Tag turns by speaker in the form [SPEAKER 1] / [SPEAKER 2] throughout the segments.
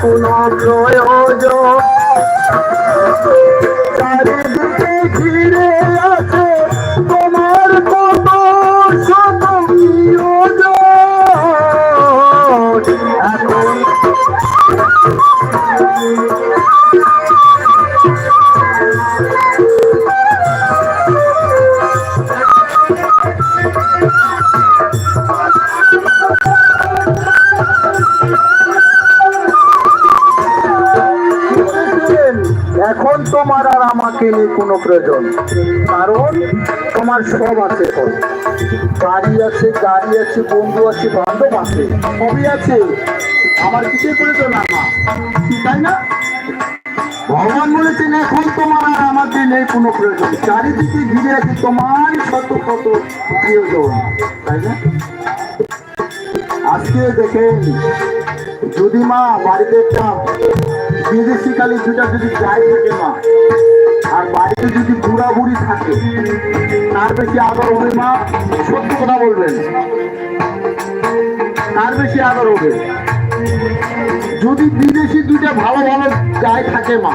[SPEAKER 1] কোনো প্রয়োজন। চারিদিকে ঘিরে আছে তোমার কত শত প্রিয়জন। এখন এখন তোমার আর আমাকে নিয়ে কোনো প্রয়োজন, কারণ তোমার সব আছে। এখন বাড়ি আছে, গাড়ি আছে, বন্ধু আছে, বান্ধব আছে, সবই আছে। আমার কিছুই প্রয়োজন না, তাই না? ভগবান বলেছেন এখন তোমার আর আমাকে নেই কোনো প্রয়োজন। চারিদিকে ঘিরে আছে তোমার শত কত প্রিয়জন, তাই না? আজকে দেখেন, যদি মা বাড়িতে একটা বিদেশি কালী দুটা যদি গাই থাকে মা, আর বাড়িতে যদি বুড়া বুড়ি থাকে, তার বেশি আদর হবে মা? সত্যি কথা বলবেন, তার বেশি আদর হবে? যদি বিদেশি দুটা ভালো ভালো গাই থাকে মা,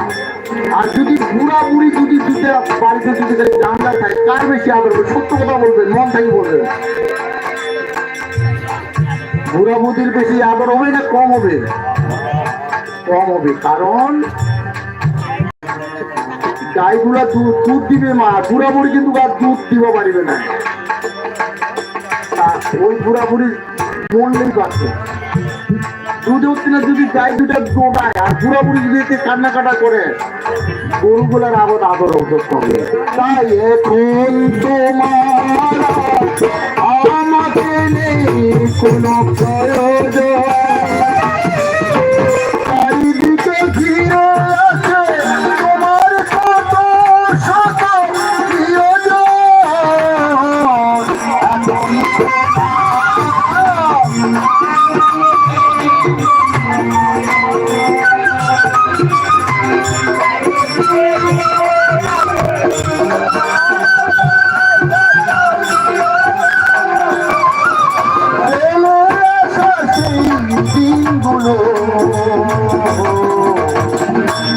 [SPEAKER 1] আর যদি বুড়া বুড়ি যদি দুটা বাড়িতে যদি জানলা থাকে, কার বেশি আদর হবে? সত্য কথা বলবেন, মন থেকে বলবেন। বুড়া বুড়ির বেশি আদর হবে না কম হবে? কম হবে, কারণ গাইগুলা দুধ দিবে মা, বুড়া বুড়ি কিন্তু আর দুধ দিব পারিবে না। ওই বুড়া বুড়ি মরলেই পাচ্ছে, দুধ হচ্ছে না। যদি গাই দুটা দৌড়ায় আর বুড়া বুড়ি যদি কান্নাকাটা করে, গরুগুলার আবার আদর অভ্যস্ত হবে। তাই এখন তোমার আমাকে নেই কোনো প্রয়োজন। চারিদিকে ঘিরে আছে তোমার কত শত প্রিয়জন। দিনগুলো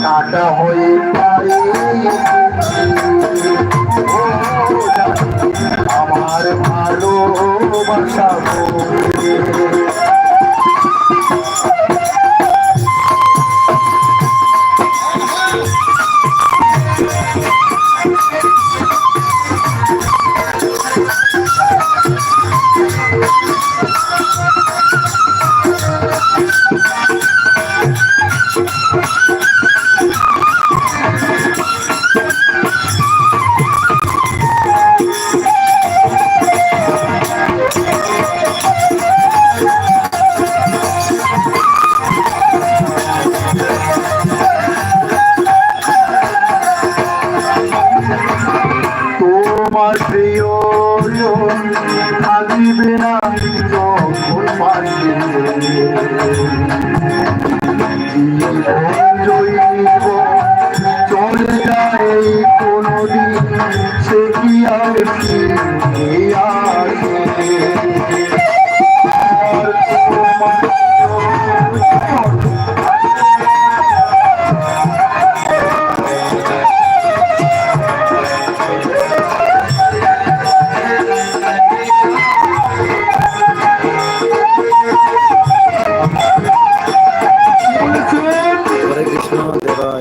[SPEAKER 1] কাটা হয়ে পারে আমার ভালোবাসা। তোমার প্রিয় থাকিবে না যখন পাশে, চলে যায় কোনদিন সে কি আর ফিরে আসে?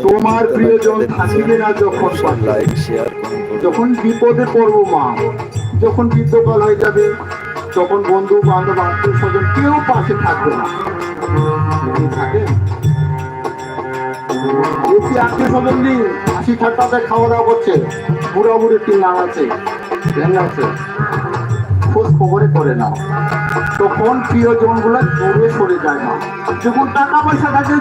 [SPEAKER 1] তোমার প্রিয়জন থাকিবে না যখন, যখন বিপদে পড়বো মা, যখন বৃদ্ধকাল হয়ে যাবে, তখন বন্ধু বান্ধব আত্মীয় স্বজন কেউ পাশে থাকবে না। থাকে আত্মীয় স্বজন দিন হাসি ঠাট্টাতে খাওয়া দাওয়া করছে, বুড়া বুড়ি তিন নাম আছে, খোঁজ খবরে করে না, তখন প্রিয়জন গুলা দূরে সরে যায় না। যখন টাকা পয়সা থাকে